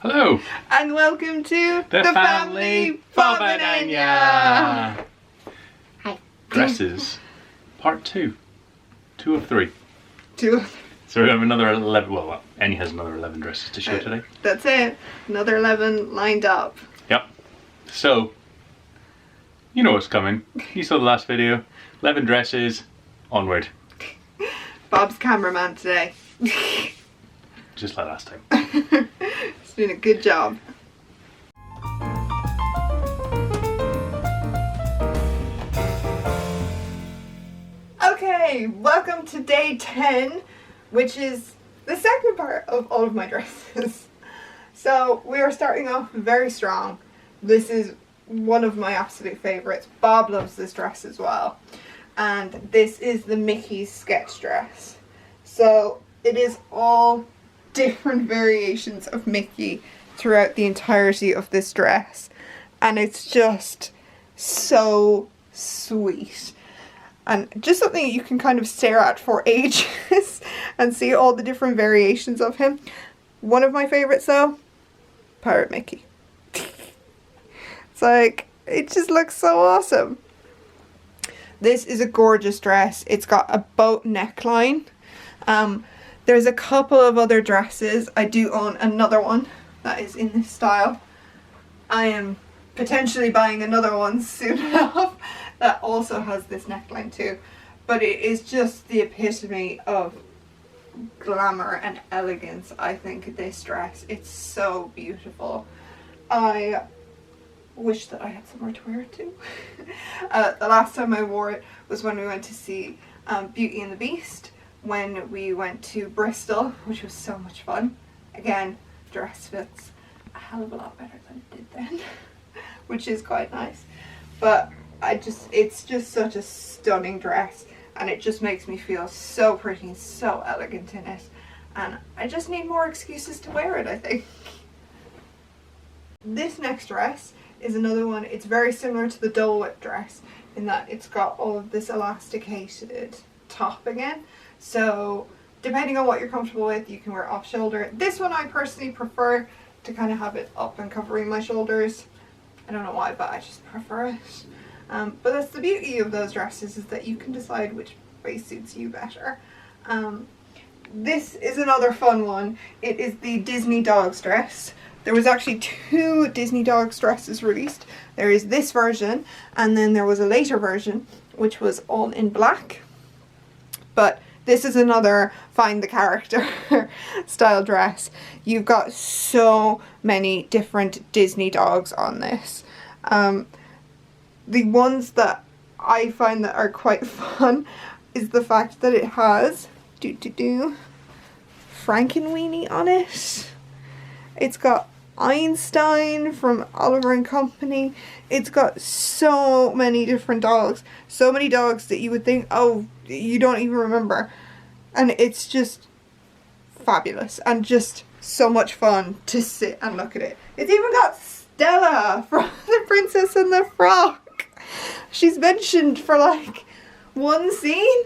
Hello! And welcome to The Family Bobadanya! Hi. Dresses, part 2. 2 of 3. 2. So we have another 11, well, Annie has another 11 dresses to show today. That's it. Another 11 lined up. Yep. So, you know what's coming. You saw the last video. 11 dresses, onward. Bob's cameraman today. Just like last time. He's doing a good job. Okay, welcome to day 10, which is the second part of all of my dresses. So we are starting off very strong. This is one of my absolute favourites. Bob loves this dress as well. And this is the Mickey's sketch dress. So it is all different variations of Mickey throughout the entirety of this dress. And it's just so sweet. And just something you can kind of stare at for ages and see all the different variations of him. One of my favourites though, Pirate Mickey. It's like, it just looks so awesome. This is a gorgeous dress. It's got a boat neckline. There's a couple of other dresses. I do own another one that is in this style. I am potentially buying another one soon enough that also has this neckline too. But it is just the epitome of glamour and elegance, I think, this dress. It's so beautiful. I wish that I had somewhere to wear it to. The last time I wore it was when we went to see Beauty and the Beast, when we went to Bristol, which was so much fun. Again, dress fits a hell of a lot better than it did then, which is quite nice. But it's just such a stunning dress, and it just makes me feel so pretty and so elegant in it. And I just need more excuses to wear it, I think. This next dress is another one. It's very similar to the Dole Whip dress in that it's got all of this elasticated top again. So depending on what you're comfortable with, you can wear off shoulder. This one I personally prefer to kind of have it up and covering my shoulders. I don't know why, but I just prefer it. But that's the beauty of those dresses, is that you can decide which way suits you better. This is another fun one. It is the Disney Dogs dress. There was actually 2 Disney Dogs dresses released. There is this version, and then there was a later version which was all in black. But this is another find the character style dress. You've got so many different Disney dogs on this. The ones that I find that are quite fun is the fact that it has Frankenweenie on it. It's got Einstein from Oliver and Company. It's got so many different dogs. So many dogs that you would think, oh, you don't even remember. And it's just fabulous and just so much fun to sit and look at it. It's even got Stella from The Princess and the Frog. She's mentioned for like one scene,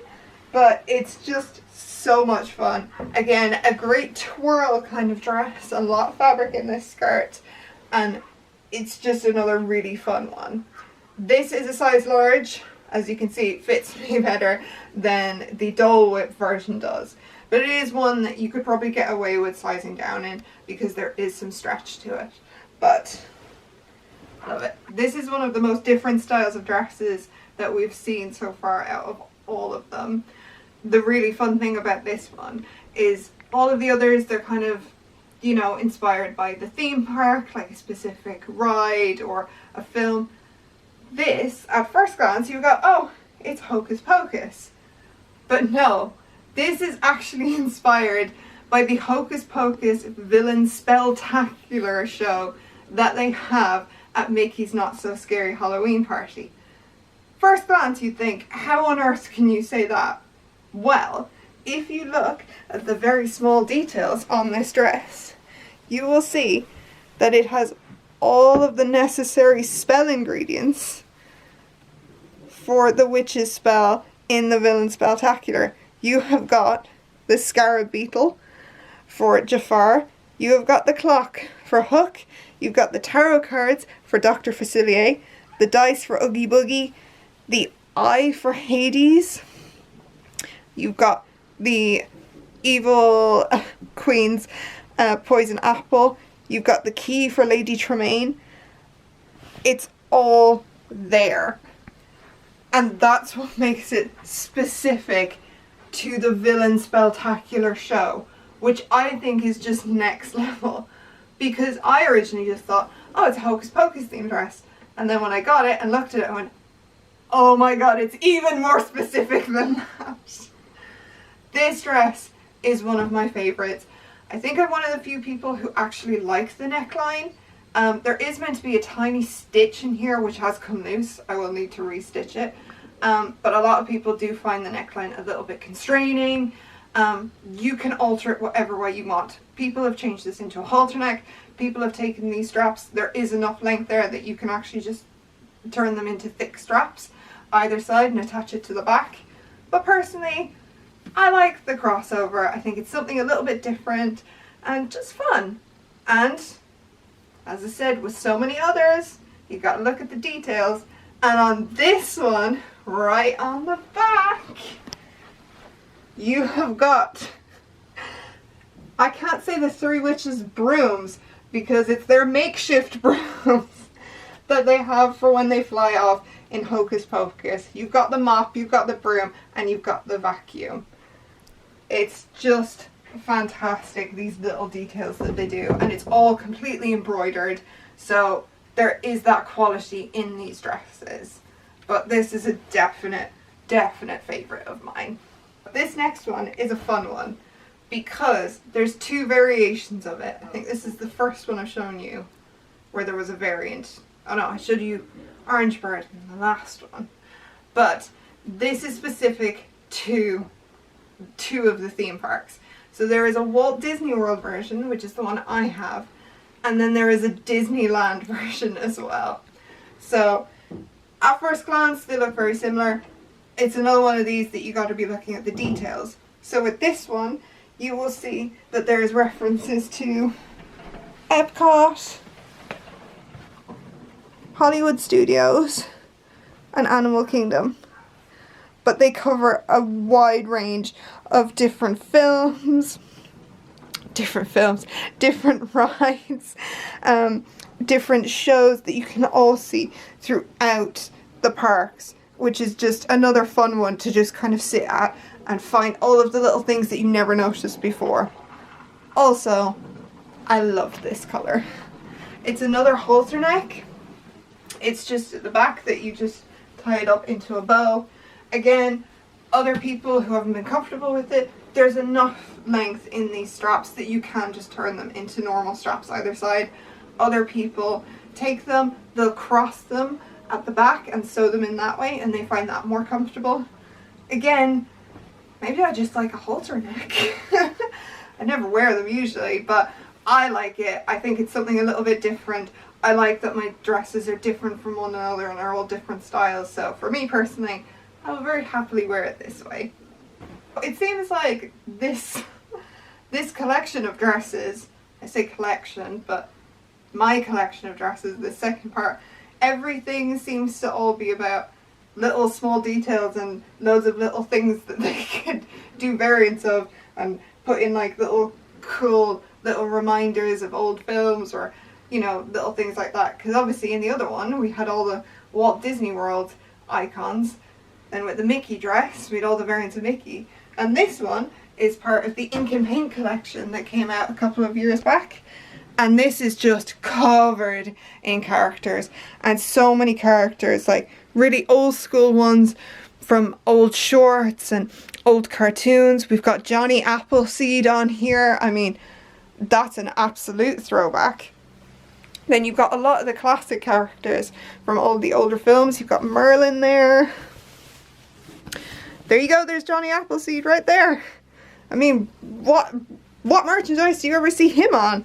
but it's just so much fun. Again, a great twirl kind of dress, a lot of fabric in this skirt, and it's just another really fun one. This is a size large. As you can see, it fits me better than the Dole Whip version does. But it is one that you could probably get away with sizing down in because there is some stretch to it. But love it. This is one of the most different styles of dresses that we've seen so far out of all of them. The really fun thing about this one is all of the others, they're kind of, you know, inspired by the theme park, like a specific ride or a film. This, at first glance, you go, oh, it's Hocus Pocus. But no, this is actually inspired by the Hocus Pocus Villain Spelltacular show that they have at Mickey's Not So Scary Halloween Party. First glance, you'd think, how on earth can you say that? Well, if you look at the very small details on this dress, you will see that it has all of the necessary spell ingredients for the witch's spell in the Villain Spelltacular. You have got the Scarab Beetle for Jafar. You have got the clock for Hook. You've got the tarot cards for Dr. Facilier. The dice for Oogie Boogie. The eye for Hades. You've got the evil queen's poison apple. You've got the key for Lady Tremaine. It's all there. And that's what makes it specific to the Villain Spectacular show, which I think is just next level. Because I originally just thought, oh, it's a Hocus Pocus themed dress. And then when I got it and looked at it, I went, oh my god, it's even more specific than that. This dress is one of my favourites. I think I'm one of the few people who actually like the neckline. There is meant to be a tiny stitch in here which has come loose. I will need to restitch it. But a lot of people do find the neckline a little bit constraining. You can alter it whatever way you want. People have changed this into a halter neck. People have taken these straps. There is enough length there that you can actually just turn them into thick straps either side and attach it to the back. But personally, I like the crossover. I think it's something a little bit different and just fun. And as I said, with so many others, you got to look at the details. And on this one, right on the back, you have got, I can't say the Three Witches brooms because it's their makeshift brooms that they have for when they fly off in Hocus Pocus. You've got the mop, you've got the broom, and you've got the vacuum. It's just fantastic, these little details that they do, and it's all completely embroidered, so there is that quality in these dresses. But this is a definite favourite of mine. This next one is a fun one because there's two variations of it. I think this is the first one I've shown you where there was a variant. Oh no, I showed you Orange Bird in the last one. But this is specific to two of the theme parks. So there is a Walt Disney World version, which is the one I have, and then there is a Disneyland version as well. So at first glance they look very similar. It's another one of these that you got to be looking at the details. So with this one you will see that there is references to Epcot, Hollywood Studios and Animal Kingdom. But they cover a wide range of different rides, different shows that you can all see throughout the parks, which is just another fun one to just kind of sit at and find all of the little things that you never noticed before. Also, I love this colour. It's another halter neck. It's just at the back that you just tie it up into a bow. Again, other people who haven't been comfortable with it, there's enough length in these straps that you can just turn them into normal straps either side. Other people take them, they'll cross them at the back and sew them in that way, and they find that more comfortable. Again, maybe I just like a halter neck. I never wear them usually, but I like it. I think it's something a little bit different. I like that my dresses are different from one another and are all different styles, so for me personally, I will very happily wear it this way. It seems like this collection of dresses, I say collection, but my collection of dresses, the second part, everything seems to all be about little small details and loads of little things that they could do variants of and put in like little cool little reminders of old films or, you know, little things like that. Because obviously in the other one we had all the Walt Disney World icons, and with the Mickey dress we had all the variants of Mickey, and this one is part of the Ink and Paint collection that came out a couple of years back. And this is just covered in characters, and so many characters, like really old school ones from old shorts and old cartoons. We've got Johnny Appleseed on here. I mean, that's an absolute throwback. Then you've got a lot of the classic characters from all the older films. You've got Merlin there. There you go, there's Johnny Appleseed right there. I mean, what merchandise do you ever see him on?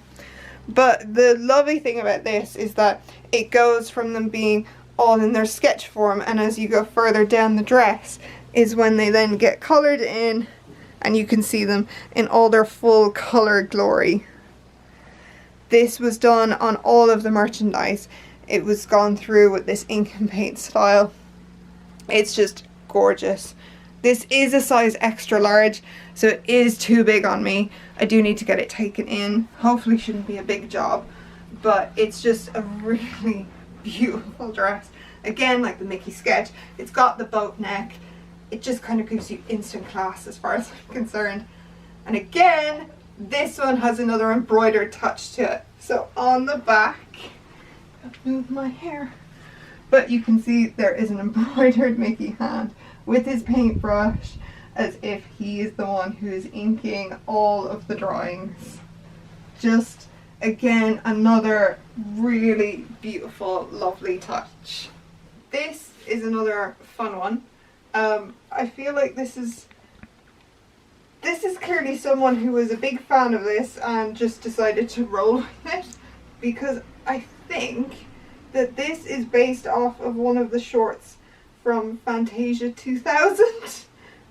But the lovely thing about this is that it goes from them being all in their sketch form, and as you go further down the dress is when they then get coloured in and you can see them in all their full colour glory. This was done on all of the merchandise. It was gone through with this ink and paint style. It's just gorgeous. This is a size extra large, so it is too big on me. I do need to get it taken in. Hopefully shouldn't be a big job, but it's just a really beautiful dress. Again, like the Mickey sketch, it's got the boat neck. It just kind of gives you instant class as far as I'm concerned. And again, this one has another embroidered touch to it. So on the back, I'll move my hair, but you can see there is an embroidered Mickey hand with his paintbrush, as if he is the one who is inking all of the drawings. Just, again, another really beautiful, lovely touch. This is another fun one. I feel like this is clearly someone who was a big fan of this and just decided to roll with it, because I think that this is based off of one of the shorts from Fantasia 2000,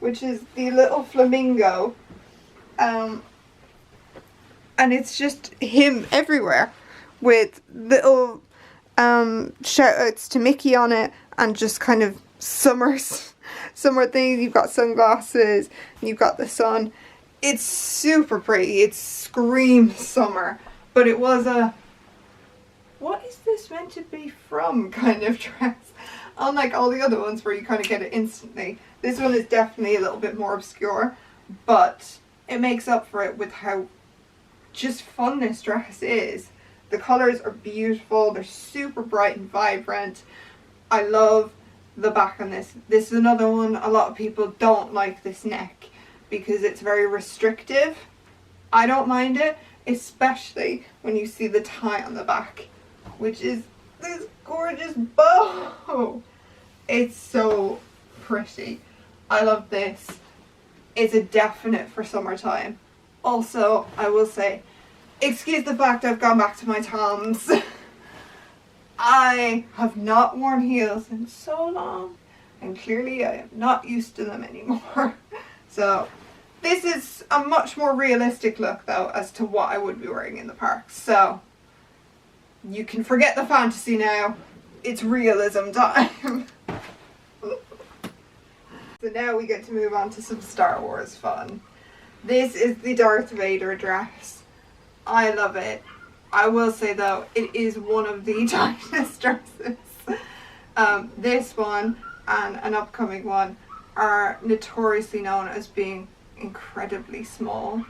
which is the little flamingo, and it's just him everywhere with little shout outs to Mickey on it, and just kind of summer things. You've got sunglasses and you've got the sun. It's super pretty. It screams summer, but it was a what is this meant to be from kind of dress. Unlike all the other ones where you kind of get it instantly, this one is definitely a little bit more obscure, but it makes up for it with how just fun this dress is. The colours are beautiful. They're super bright and vibrant. I love the back on this. This is another one. A lot of people don't like this neck because it's very restrictive. I don't mind it, especially when you see the tie on the back, which is this gorgeous bow. It's so pretty. I love this. It's a definite for summertime. Also, I will say, excuse the fact I've gone back to my Toms. I have not worn heels in so long, and clearly I am not used to them anymore. So this is a much more realistic look though as to what I would be wearing in the park. So you can forget the fantasy now. It's realism time. So now we get to move on to some Star Wars fun. This is the Darth Vader dress. I love it. I will say though, it is one of the tightest dresses. This one and an upcoming one are notoriously known as being incredibly small.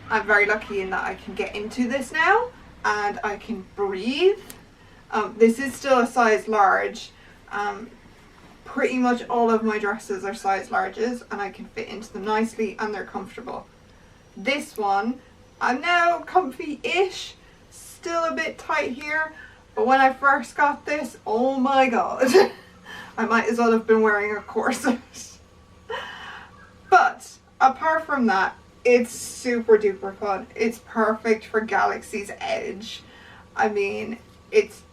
I'm very lucky in that I can get into this now and I can breathe. This is still a size large. Pretty much all of my dresses are size larges and I can fit into them nicely and they're comfortable. This one, I'm now comfy-ish, still a bit tight here, but when I first got this, oh my god, I might as well have been wearing a corset. But apart from that, it's super duper fun. It's perfect for Galaxy's Edge. I mean, it's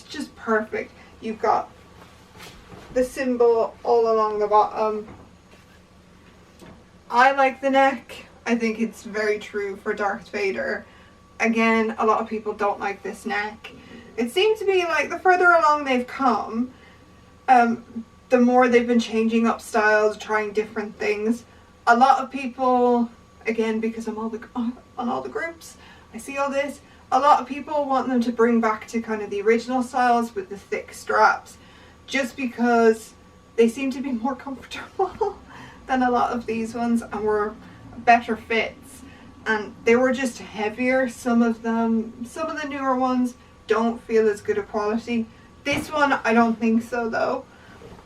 just perfect. You've got the symbol all along the bottom. I like the neck. I think it's very true for Darth Vader. Again, a lot of people don't like this neck. It seems to be like the further along they've come, the more they've been changing up styles, trying different things. A lot of people, again, because I'm on all the groups, I see all this. A lot of people want them to bring back to kind of the original styles with the thick straps, just because they seem to be more comfortable than a lot of these ones and were better fits, and they were just heavier. Some of the newer ones don't feel as good a quality. This one I don't think so though.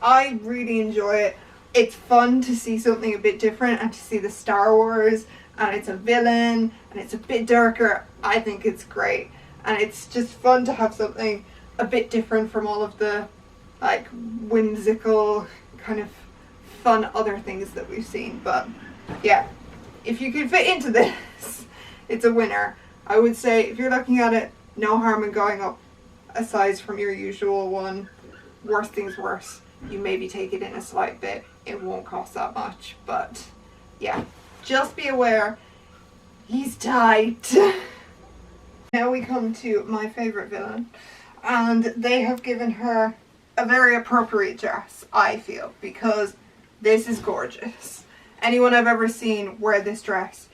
I really enjoy it. It's fun to see something a bit different and to see the Star Wars, and it's a villain and it's a bit darker. I think it's great, and it's just fun to have something a bit different from all of the like whimsical kind of fun other things that we've seen. But yeah, if you can fit into this, it's a winner. I would say if you're looking at it, no harm in going up a size from your usual one. Worst things worse, you maybe take it in a slight bit. It won't cost that much, but yeah, just be aware, he's tight. Now we come to my favourite villain, and they have given her a very appropriate dress, I feel, because this is gorgeous. Anyone I've ever seen wear this dress,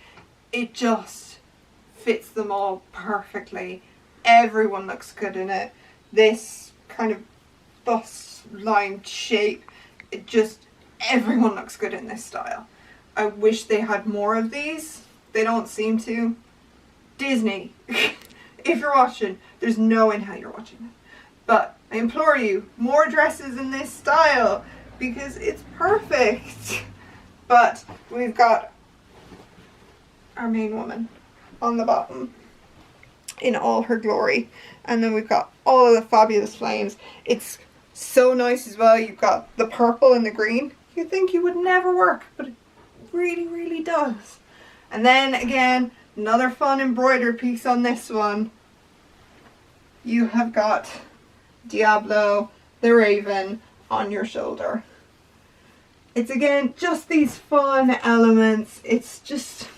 it just fits them all perfectly. Everyone looks good in it. This kind of bust line shape, it just, everyone looks good in this style. I wish they had more of these. They don't seem to. Disney, if you're watching, there's no way in hell you're watching it. But I implore you, more dresses in this style because it's perfect. But we've got our main woman on the bottom in all her glory. And then we've got all of the fabulous flames. It's so nice as well. You've got the purple and the green. You'd think you would never work, but it really, really does. And then again, another fun embroidered piece on this one. You have got Diablo, the Raven, on your shoulder. It's again just these fun elements. It just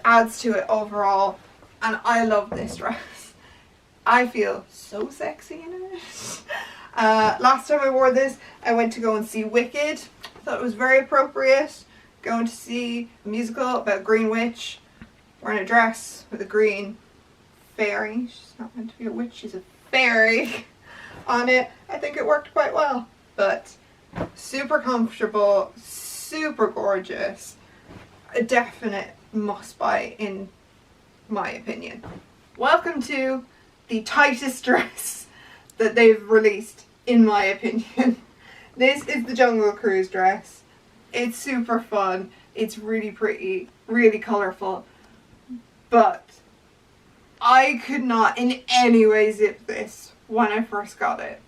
adds to it overall, and I love this dress. I feel so sexy in it. Last time I wore this, I went to go and see Wicked. I thought it was very appropriate. Going to see a musical about a green witch, wearing a dress with a green fairy. She's not meant to be a witch, she's a fairy on it. I think it worked quite well, but super comfortable, super gorgeous. A definite must buy in my opinion. Welcome to the tightest dress that they've released in my opinion. This is the Jungle Cruise dress. It's super fun, it's really pretty, really colourful, but I could not in any way zip this when I first got it.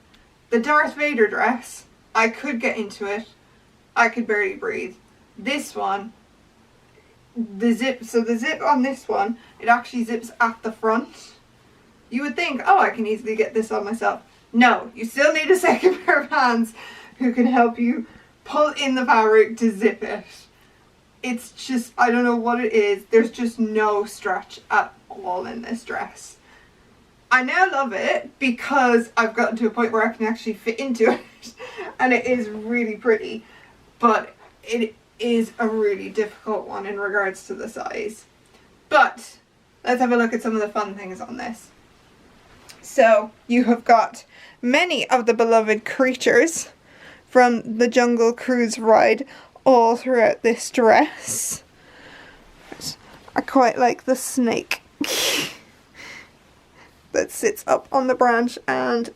The Darth Vader dress, I could get into it, I could barely breathe. This one, the zip on this one, it actually zips at the front. You would think, oh, I can easily get this on myself. No, you still need a second pair of hands who can help you pull in the fabric to zip it. It's just, I don't know what it is. There's just no stretch at all in this dress. I now love it because I've gotten to a point where I can actually fit into it and it is really pretty, but it is a really difficult one in regards to the size. But let's have a look at some of the fun things on this. So you have got many of the beloved creatures from the Jungle Cruise ride all throughout this dress. I quite like the snake that sits up on the branch, and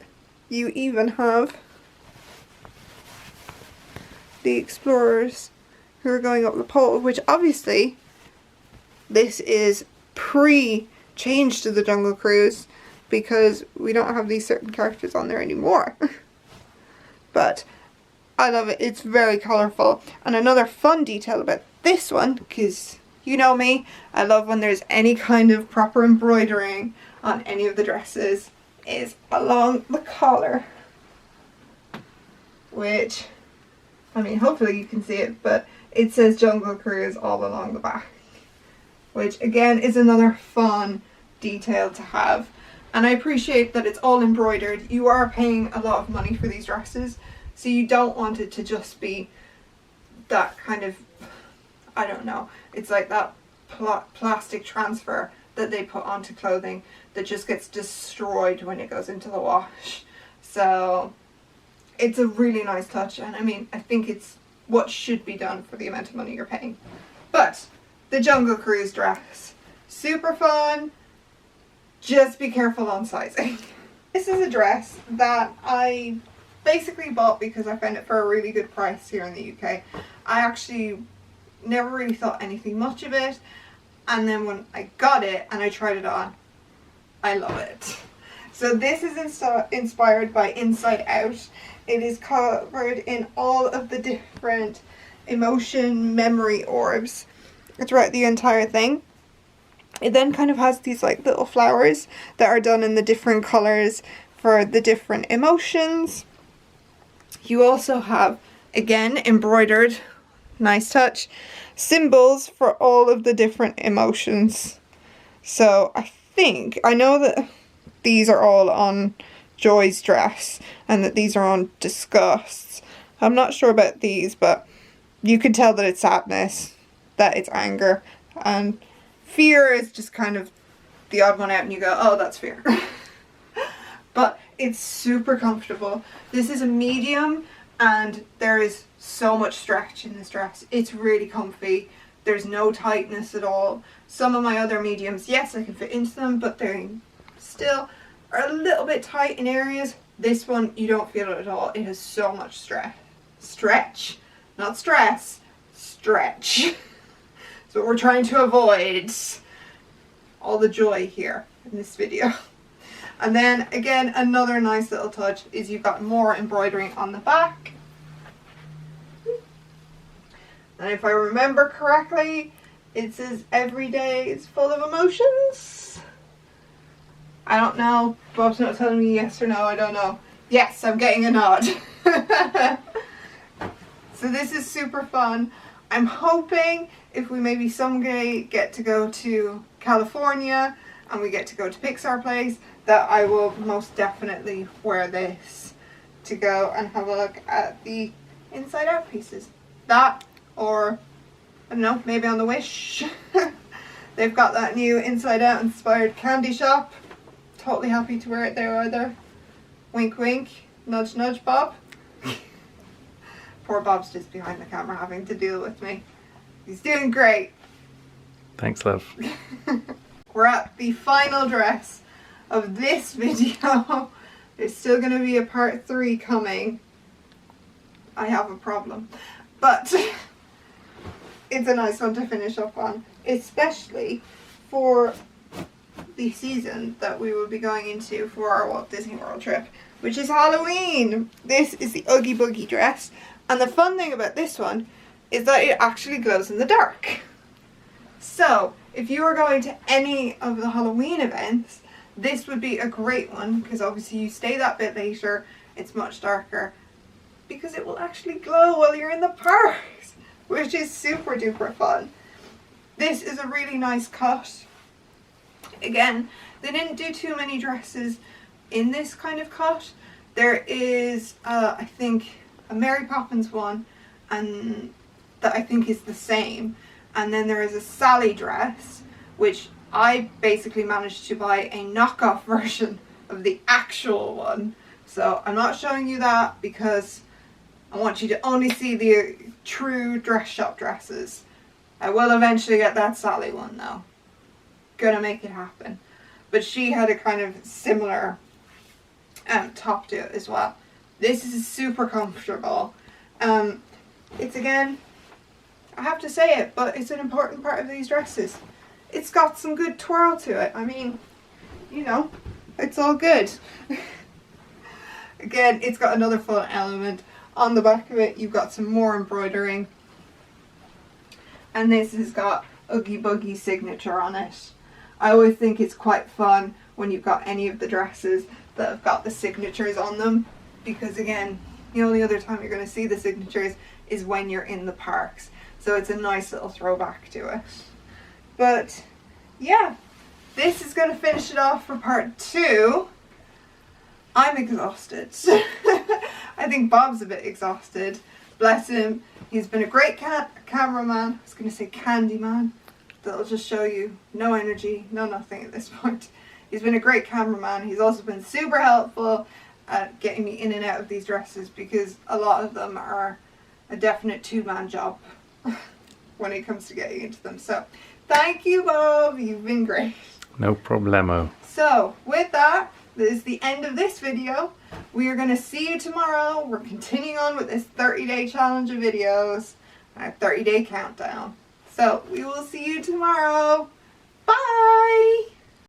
you even have the explorers who are going up the pole, which obviously this is pre-change to the Jungle Cruise because we don't have these certain characters on there anymore. But I love it. It's very colourful. And another fun detail about this one, because you know me, I love when there's any kind of proper embroidering on any of the dresses, is along the collar. Which, I mean, hopefully you can see it, but it says Jungle Cruise all along the back. Which again is another fun detail to have. And I appreciate that it's all embroidered. You are paying a lot of money for these dresses, so you don't want it to just be that kind of, I don't know, it's like that plastic transfer that they put onto clothing that just gets destroyed when it goes into the wash. So it's a really nice touch, and I mean, I think it's what should be done for the amount of money you're paying. But the Jungle Cruise dress, super fun. Just be careful on sizing. This is a dress that I basically bought because I found it for a really good price here in the UK. I actually never really thought anything much of it, and then when I got it and I tried it on, I love it. So this is inspired by Inside Out. It is covered in all of the different emotion memory orbs throughout the entire thing. It then kind of has these like little flowers that are done in the different colours for the different emotions. You also have, again, embroidered, nice touch, symbols for all of the different emotions. So I think, I know that these are all on Joy's dress and that these are on Disgust's. I'm not sure about these, but you can tell that it's sadness, that it's anger, and fear is just kind of the odd one out and you go, oh, that's fear. But it's super comfortable. This is a medium and there is so much stretch in this dress. It's really comfy. There's no tightness at all. Some of my other mediums, yes, I can fit into them, but they still are a little bit tight in areas. This one, you don't feel it at all. It has so much stretch, not stress, stretch. So what we're trying to avoid. All the joy here in this video. And then again, another nice little touch is you've got more embroidering on the back. And if I remember correctly, it says every day is full of emotions. I don't know. Bob's not telling me yes or no. I don't know. Yes, I'm getting a nod. So this is super fun. I'm hoping if we maybe someday get to go to California and we get to go to Pixar Place, that I will most definitely wear this to go and have a look at the inside out pieces. That, or I don't know, maybe on the Wish. They've got that new inside out inspired candy shop. Totally happy to wear it there either. Wink wink, nudge nudge Bob. Poor Bob's just behind the camera having to deal with me. He's doing great. Thanks, love. We're at the final dress of this video. There's still going to be a part 3 coming. I have a problem. But it's a nice one to finish up on. Especially for the season that we will be going into for our Walt Disney World trip, which is Halloween. This is the Oogie Boogie dress. And the fun thing about this one is that it actually glows in the dark. So, if you are going to any of the Halloween events, this would be a great one, because obviously you stay that bit later, it's much darker, because it will actually glow while you're in the parks, which is super duper fun. This is a really nice cut. Again, they didn't do too many dresses in this kind of cut. There is, I think, a Mary Poppins one, and that I think is the same. And then there is a Sally dress, which I basically managed to buy a knockoff version of the actual one. So I'm not showing you that because I want you to only see the true dress shop dresses. I will eventually get that Sally one though. Gonna make it happen. But she had a kind of similar top to it as well. This is super comfortable. It's again, I have to say it, but it's an important part of these dresses. It's got some good twirl to it. I mean, you know, it's all good. Again, it's got another fun element. On the back of it, you've got some more embroidering. And this has got Oogie Boogie signature on it. I always think it's quite fun when you've got any of the dresses that have got the signatures on them. Because again, the only other time you're going to see the signatures is when you're in the parks. So it's a nice little throwback to it. But yeah, this is going to finish it off for part 2. I'm exhausted. I think Bob's a bit exhausted. Bless him. He's been a great cameraman. I was going to say candy man. That'll just show you no energy, no nothing at this point. He's been a great cameraman. He's also been super helpful at getting me in and out of these dresses, because a lot of them are a definite 2-man job when it comes to getting into them. So thank you, Bob. You've been great. No problemo. So with that, this is the end of this video. We are going to see you tomorrow. We're continuing on with this 30-day challenge of videos, our 30-day countdown. So we will see you tomorrow. Bye!